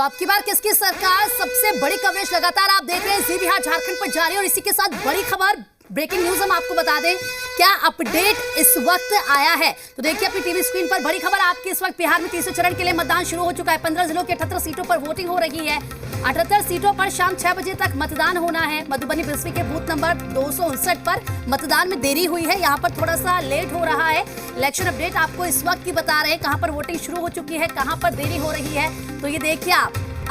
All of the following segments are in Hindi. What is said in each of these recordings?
अब की बार किसकी सरकार, सबसे बड़ी कवरेज लगातार आप देख रहे हैं जी बिहार झारखंड पर जारी। और इसी के साथ बड़ी खबर, ब्रेकिंग न्यूज हम आपको बता दें, क्या अपडेट इस वक्त आया है। तो देखिए अपनी टीवी स्क्रीन पर बड़ी खबर आपकी। इस वक्त बिहार में तीसरे चरण के लिए मतदान शुरू हो चुका है। 15 जिलों के 78 सीटों पर वोटिंग हो रही है। 78 सीटों पर शाम 6 बजे तक मतदान होना है। मधुबनी बिस्वी के बूथ नंबर 259 पर मतदान में देरी हुई है, यहाँ पर थोड़ा सा लेट हो रहा है। इलेक्शन अपडेट आपको इस वक्त की बता रहे हैं, कहां पर वोटिंग शुरू हो चुकी है, कहां पर देरी हो रही है। तो ये देखिए,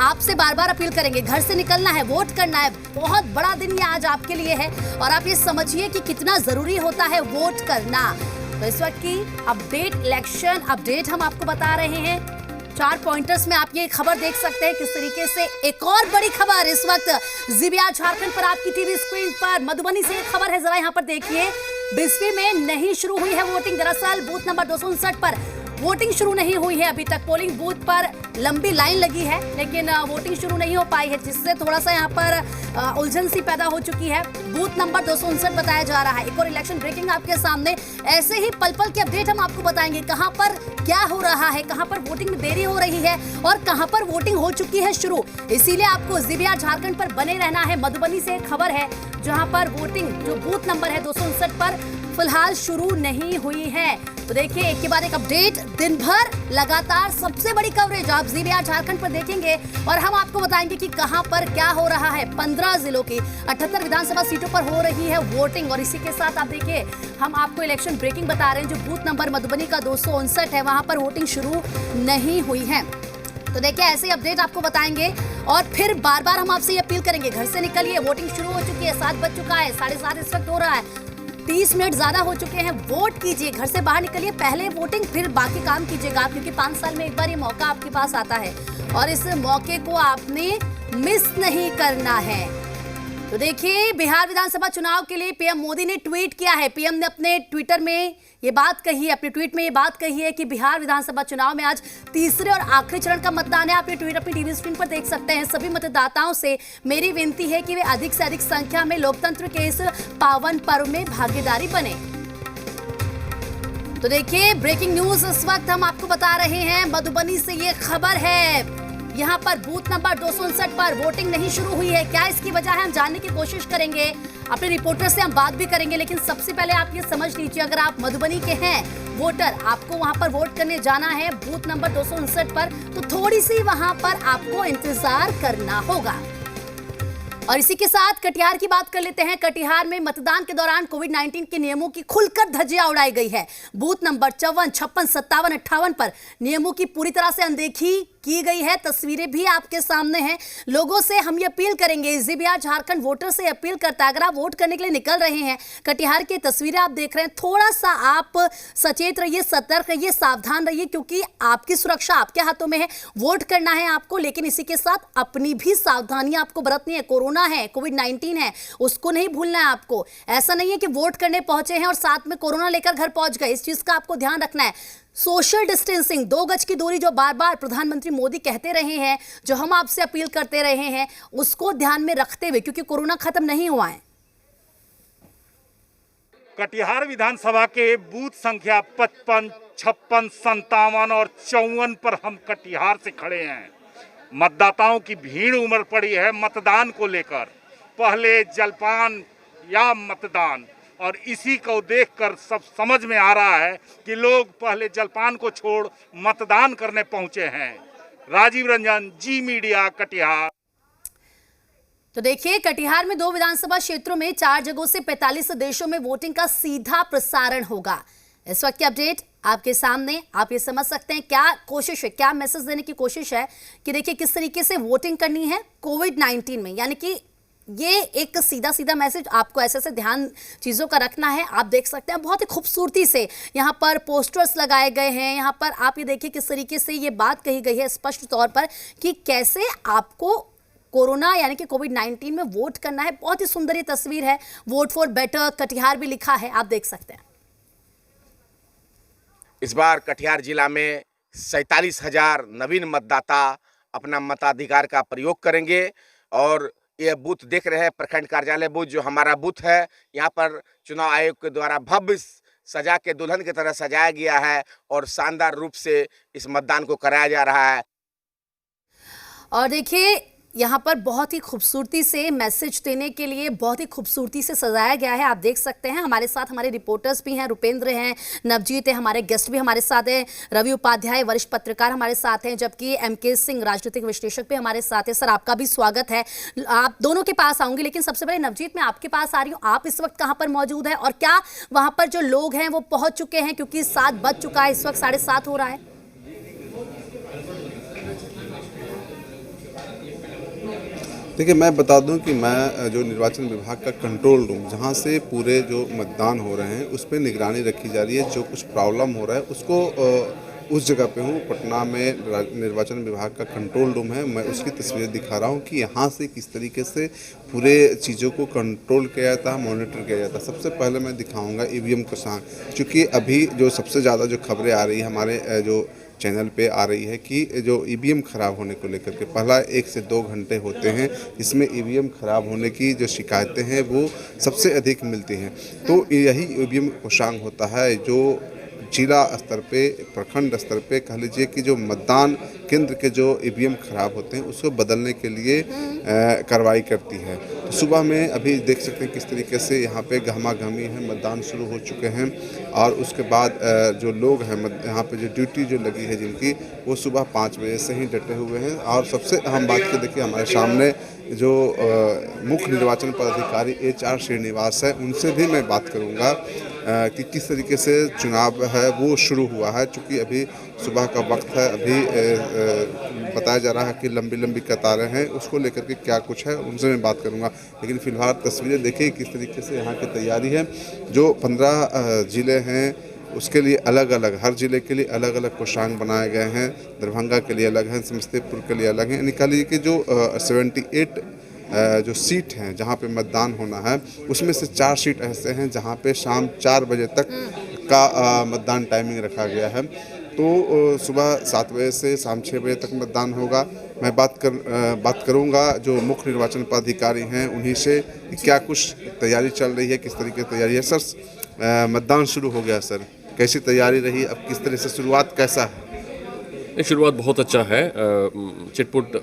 आपसे बार बार अपील करेंगे, घर से निकलना है, वोट करना है। बहुत बड़ा दिन ये आज आपके लिए है और आप ये समझिए कि कितना जरूरी होता है वोट करना। तो इस वक्त की अपडेट, इलेक्शन अपडेट हम आपको बता रहे हैं। 4 पॉइंटर्स में आप ये खबर देख सकते हैं किस तरीके से। एक और बड़ी खबर इस वक्त जी बिहार झारखंड पर आपकी टीवी स्क्रीन पर। मधुबनी से एक खबर है, जरा यहाँ पर देखिए। बिस्वी में नहीं शुरू हुई है वोटिंग। दरअसल बूथ नंबर 259 पर वोटिंग शुरू नहीं हुई है अभी तक। पोलिंग बूथ पर लंबी लाइन लगी है, लेकिन वोटिंग शुरू नहीं हो पाई है, जिससे थोड़ा सा यहाँ पर उलझन सी पैदा हो चुकी है। बूथ नंबर 259 बताया जा रहा है। एक और इलेक्शन ब्रेकिंग आपके सामने। ऐसे ही पल पल की अपडेट हम आपको बताएंगे, कहां पर क्या हो रहा है, कहां पर वोटिंग में देरी हो रही है और कहां पर वोटिंग हो चुकी है शुरू। इसीलिए आपको जी बिहार झारखंड पर बने रहना है। मधुबनी से एक खबर है, जहां पर वोटिंग जो बूथ नंबर है 259 पर फिलहाल शुरू नहीं हुई है। तो देखिए, एक के बाद एक अपडेट, दिन भर लगातार सबसे बड़ी कवरेज आप जी बिहार झारखंड पर देखेंगे और हम आपको बताएंगे कि कहां पर क्या हो रहा है। 15 जिलों की 78 विधानसभा सीटों पर हो रही है वोटिंग। और इसी के साथ आप देखिए, हम आपको इलेक्शन ब्रेकिंग बता रहे हैं। जो बूथ नंबर मधुबनी का 259 है, वहां पर वोटिंग शुरू नहीं हुई है। तो देखिए, ऐसे अपडेट आपको बताएंगे और फिर बार बार हम आपसे अपील करेंगे, घर से निकलिए, वोटिंग शुरू हो चुकी है। 7 बज चुका है, 7:30 इस वक्त हो रहा है, 30 मिनट ज्यादा हो चुके हैं। वोट कीजिए, घर से बाहर निकलिए, पहले वोटिंग फिर बाकी काम कीजिएगा, क्योंकि 5 साल में एक बार ये मौका आपके पास आता है और इस मौके को आपने मिस नहीं करना है। तो देखिए, बिहार विधानसभा चुनाव के लिए पीएम मोदी ने ट्वीट किया है। पीएम ने अपने ट्विटर में ये बात कही है, अपने ट्वीट में ये बात कही है कि बिहार विधानसभा चुनाव में आज तीसरे और आखिरी चरण का मतदान है। आप ये ट्वीट अपनी टीवी स्क्रीन पर देख सकते हैं। सभी मतदाताओं से मेरी विनती है कि वे अधिक से अधिक संख्या में लोकतंत्र के इस पावन पर्व में भागीदारी बने। तो देखिए, ब्रेकिंग न्यूज इस वक्त हम आपको बता रहे हैं। मधुबनी से ये खबर है, यहाँ पर बूथ नंबर 259 पर वोटिंग नहीं शुरू हुई है। क्या इसकी वजह है, हम जानने की कोशिश करेंगे। अपने रिपोर्टर से हम बात भी करेंगे, लेकिन सबसे पहले आप ये समझ लीजिए, अगर आप मधुबनी के हैं वोटर, आपको वहां पर वोट करने जाना है बूथ नंबर 259 पर, तो थोड़ी सी वहां पर आपको इंतजार करना होगा। और इसी के साथ कटिहार की बात कर लेते हैं। कटिहार में मतदान के दौरान कोविड-19 के नियमों की खुलकर धज्जियां उड़ाई गई है। बूथ नंबर 54, 56, 57, 58 पर नियमों की पूरी तरह से अनदेखी की गई है। तस्वीरें भी आपके सामने हैं। लोगों से हम ये अपील करेंगे, जी बिहार झारखंड वोटर से अपील करता है, अगर आप वोट करने के लिए निकल रहे हैं, कटिहार की तस्वीरें आप देख रहे हैं, थोड़ा सा आप सचेत रहिए, सतर्क रहिए, सावधान रहिए, क्योंकि आपकी सुरक्षा आपके हाथों में है। वोट करना है आपको, लेकिन इसी के साथ अपनी भी सावधानियां आपको बरतनी है। कोरोना है, कोविड-19 है, उसको नहीं भूलना है आपको। ऐसा नहीं है कि वोट करने पहुंचे हैं और साथ में कोरोना लेकर घर पहुंच गए। इस चीज का आपको ध्यान रखना है। सोशल डिस्टेंसिंग, 2 गज की दूरी, जो बार बार प्रधानमंत्री मोदी कहते रहे हैं, जो हम आपसे अपील करते रहे हैं, उसको ध्यान में रखते हुए, क्योंकि कोरोना खत्म नहीं हुआ है। कटिहार विधानसभा के बूथ संख्या 55, 56, 57 और 54 पर हम कटिहार से खड़े हैं। मतदाताओं की भीड़ उमड़ पड़ी है मतदान को लेकर। पहले जलपान या मतदान, और इसी को देखकर सब समझ में आ रहा है कि लोग पहले जलपान को छोड़ मतदान करने पहुंचे हैं। राजीव रंजन, जी मीडिया, कटिहार। तो देखिए, कटिहार में 2 विधानसभा क्षेत्रों में 4 जगहों से 45 देशों में वोटिंग का सीधा प्रसारण होगा। इस वक्त की अपडेट आपके सामने, आप ये समझ सकते हैं क्या कोशिश है, क्या मैसेज देने की कोशिश है कि देखिए किस तरीके से वोटिंग करनी है कोविड-19 में। यानी कि ये एक सीधा सीधा मैसेज, आपको ऐसे ऐसे ध्यान चीज़ों का रखना है। आप देख सकते हैं बहुत ही खूबसूरती से यहाँ पर पोस्टर्स लगाए गए हैं। यहाँ पर आप ये देखिए किस तरीके से ये बात कही गई है स्पष्ट तौर पर कि कैसे आपको कोरोना यानी कि कोविड-19 में वोट करना है। बहुत ही सुंदर ये तस्वीर है। वोट फॉर बेटर कटिहार भी लिखा है, आप देख सकते हैं। इस बार कटिहार जिला में 47,000 नवीन मतदाता अपना मताधिकार का प्रयोग करेंगे। और ये बूथ देख रहे हैं, प्रखंड कार्यालय बूथ जो हमारा बूथ है, यहाँ पर चुनाव आयोग के द्वारा भव्य सजा के दुल्हन की तरह सजाया गया है और शानदार रूप से इस मतदान को कराया जा रहा है। और देखिए यहाँ पर बहुत ही खूबसूरती से मैसेज देने के लिए बहुत ही खूबसूरती से सजाया गया है। आप देख सकते हैं हमारे साथ हमारे रिपोर्टर्स भी हैं, रुपेंद्र हैं, नवजीत है, हमारे गेस्ट भी हमारे साथ हैं, रवि उपाध्याय वरिष्ठ पत्रकार हमारे साथ हैं, जबकि एमके सिंह राजनीतिक विश्लेषक भी हमारे साथ हैं। सर आपका भी स्वागत है। आप दोनों के पास आऊंगी, लेकिन सबसे पहले नवजीत मैं आपके पास आ रही हूँ। आप इस वक्त कहाँ पर मौजूद है और क्या वहाँ पर जो लोग हैं वो पहुँच चुके हैं, क्योंकि 7 बज चुका है, इस वक्त 7:30 हो रहा है। देखिए, मैं बता दूं कि मैं जो निर्वाचन विभाग का कंट्रोल रूम जहां से पूरे जो मतदान हो रहे हैं उस पर निगरानी रखी जा रही है। जो कुछ प्रॉब्लम हो रहा है उसको उस जगह पे हूँ। पटना में निर्वाचन विभाग का कंट्रोल रूम है, मैं उसकी तस्वीरें दिखा रहा हूँ कि यहाँ से किस तरीके से पूरे चीज़ों को कंट्रोल किया जाता है, मॉनिटर किया जाता है। सबसे पहले मैं दिखाऊँगा ईवीएम को सांग, क्योंकि अभी जो सबसे ज़्यादा जो खबरें आ रही है हमारे जो चैनल पे आ रही है कि जो ईवीएम ख़राब होने को लेकर के पहला 1 से 2 घंटे होते हैं, इसमें ईवीएम ख़राब होने की जो शिकायतें हैं वो सबसे अधिक मिलती हैं। तो यही ईवीएम कोषांग होता है जो जिला स्तर पे, प्रखंड स्तर पे कह लीजिए कि जो मतदान केंद्र के जो ईवीएम खराब होते हैं उसको बदलने के लिए कार्रवाई करती है। तो सुबह में अभी देख सकते हैं किस तरीके से यहाँ पे गहमा-गहमी है, मतदान शुरू हो चुके हैं और उसके बाद जो लोग हैं यहाँ पे जो ड्यूटी जो लगी है जिनकी, वो सुबह 5 बजे से ही डटे हुए हैं। और सबसे अहम बात की देखिए हमारे सामने जो मुख्य निर्वाचन पदाधिकारी HR श्रीनिवास है, उनसे भी मैं बात करूँगा कि किस तरीके से चुनाव है वो शुरू हुआ है। चूँकि अभी सुबह का वक्त है, अभी बताया जा रहा है कि लंबी लंबी कतारें हैं, उसको लेकर के क्या कुछ है उनसे मैं बात करूंगा। लेकिन फिलहाल तस्वीरें देखिए किस तरीके से यहाँ की तैयारी है। जो 15 ज़िले हैं उसके लिए अलग अलग, हर ज़िले के लिए अलग अलग कोषांग बनाए गए हैं। दरभंगा के लिए अलग हैं, समस्तीपुर के लिए अलग हैं। निकाल लीजिए कि जो 78 जो सीट हैं जहां पे मतदान होना है, उसमें से 4 सीट ऐसे हैं जहां पे शाम 4 बजे तक का मतदान टाइमिंग रखा गया है। तो सुबह 7 बजे से शाम 6 बजे तक मतदान होगा। मैं बात करूंगा जो मुख्य निर्वाचन पदाधिकारी हैं उन्हीं से कि क्या कुछ तैयारी चल रही है, किस तरीके की तैयारी है। सर मतदान शुरू हो गया सर, कैसी तैयारी रही, अब किस तरह से शुरुआत कैसा है? शुरुआत बहुत अच्छा है। चिटपुट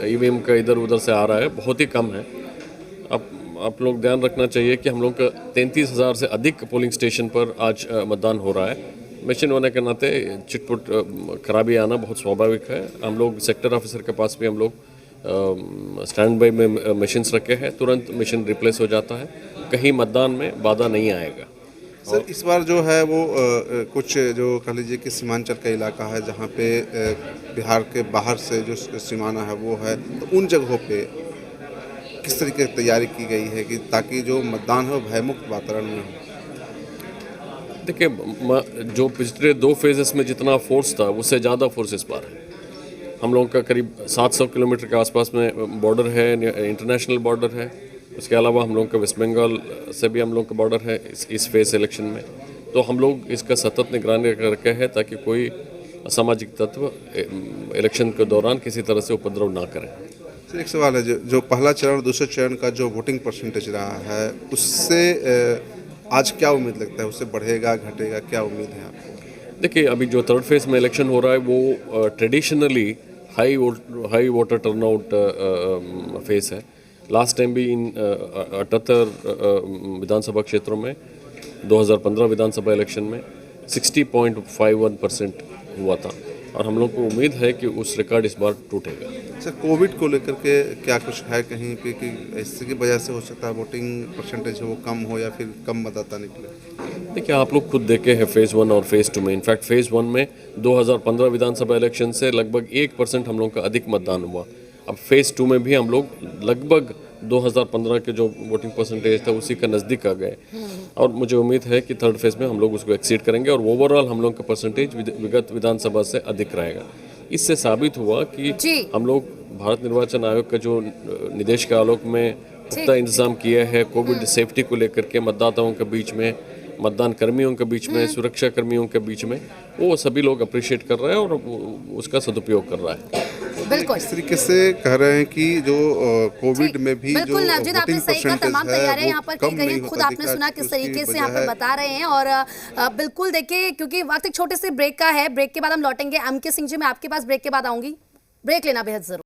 ईवीएम का इधर उधर से आ रहा है, बहुत ही कम है। अब आप लोग ध्यान रखना चाहिए कि हम लोग का 33,000 से अधिक पोलिंग स्टेशन पर आज मतदान हो रहा है। मशीन होने के नाते चिटपुट खराबी आना बहुत स्वाभाविक है। हम लोग सेक्टर ऑफिसर के पास भी हम लोग स्टैंड बाई में मशीन्स रखे हैं, तुरंत मशीन रिप्लेस हो जाता है, कहीं मतदान में बाधा नहीं आएगा। सर इस बार जो है वो कुछ जो कह लीजिए कि सीमांचल का इलाका है जहाँ पे बिहार के बाहर से जो सीमाना है वो है, तो उन जगहों पे किस तरीके की तैयारी की गई है कि ताकि जो मतदान है वो भयमुक्त वातावरण में हो? देखिए, जो पिछले 2 फेजेस में जितना फोर्स था उससे ज़्यादा फोर्स इस बार है। हम लोगों का करीब 700 किलोमीटर के आसपास में बॉर्डर है, इंटरनेशनल बॉर्डर है। उसके अलावा हम लोगों का वेस्ट बंगाल से भी हम लोग का बॉर्डर है इस फेज इलेक्शन में। तो हम लोग इसका सतत निगरानी करके है ताकि कोई असामाजिक तत्व इलेक्शन के दौरान किसी तरह से उपद्रव ना करें। सर एक सवाल है, जो पहला चरण दूसरे चरण का जो वोटिंग परसेंटेज रहा है उससे आज क्या उम्मीद लगता है, उससे बढ़ेगा घटेगा, क्या उम्मीद है आपको? देखिए, अभी जो 3rd फेज में इलेक्शन हो रहा है वो traditionally high voter turnout phase है। लास्ट टाइम भी इन 78 विधानसभा क्षेत्रों में 2015 विधानसभा इलेक्शन में 60.51% हुआ था और हम लोग को उम्मीद है कि उस रिकॉर्ड इस बार टूटेगा। सर कोविड को लेकर के क्या कुछ है कहीं पे कि इसकी वजह से हो सकता है वोटिंग परसेंटेज वो कम हो या फिर कम मतदाता निकले? देखिए, आप लोग खुद देखे हैं फेज़ 1 और फेज़ 2 में। इनफैक्ट फेज़ 1 में 2015 विधानसभा इलेक्शन से लगभग 1% हम लोग का अधिक मतदान हुआ। अब फेज़ 2 में भी हम लोग लगभग 2015 के जो वोटिंग परसेंटेज था उसी का नज़दीक आ गए और मुझे उम्मीद है कि 3rd फेज़ में हम लोग उसको एक्सीड करेंगे और ओवरऑल हम लोग का परसेंटेज विगत विधानसभा से अधिक रहेगा। इससे साबित हुआ कि हम लोग भारत निर्वाचन आयोग का जो निर्देश के आलोक में पुख्ता इंतजाम किया है कोविड सेफ्टी को लेकर के, मतदाताओं के बीच में, मतदान कर्मियों के बीच में, सुरक्षा कर्मियों के बीच में, वो सभी लोग अप्रिशिएट कर रहे हैं और उसका सदुपयोग कर रहा है। बिल्कुल इस तरीके से कह रहे हैं कि जो कोविड में भी जो नवजीत आपने सही कहा, तमाम तैयारियां यहाँ पर की गई हैं। खुद आपने सुना किस तरीके से यहाँ पर बता रहे हैं और बिल्कुल देखिए, क्योंकि वक्त एक छोटे से ब्रेक का है, ब्रेक के बाद हम लौटेंगे। एमके सिंह जी, मैं आपके पास ब्रेक के बाद आऊंगी, ब्रेक लेना बेहद जरूरी।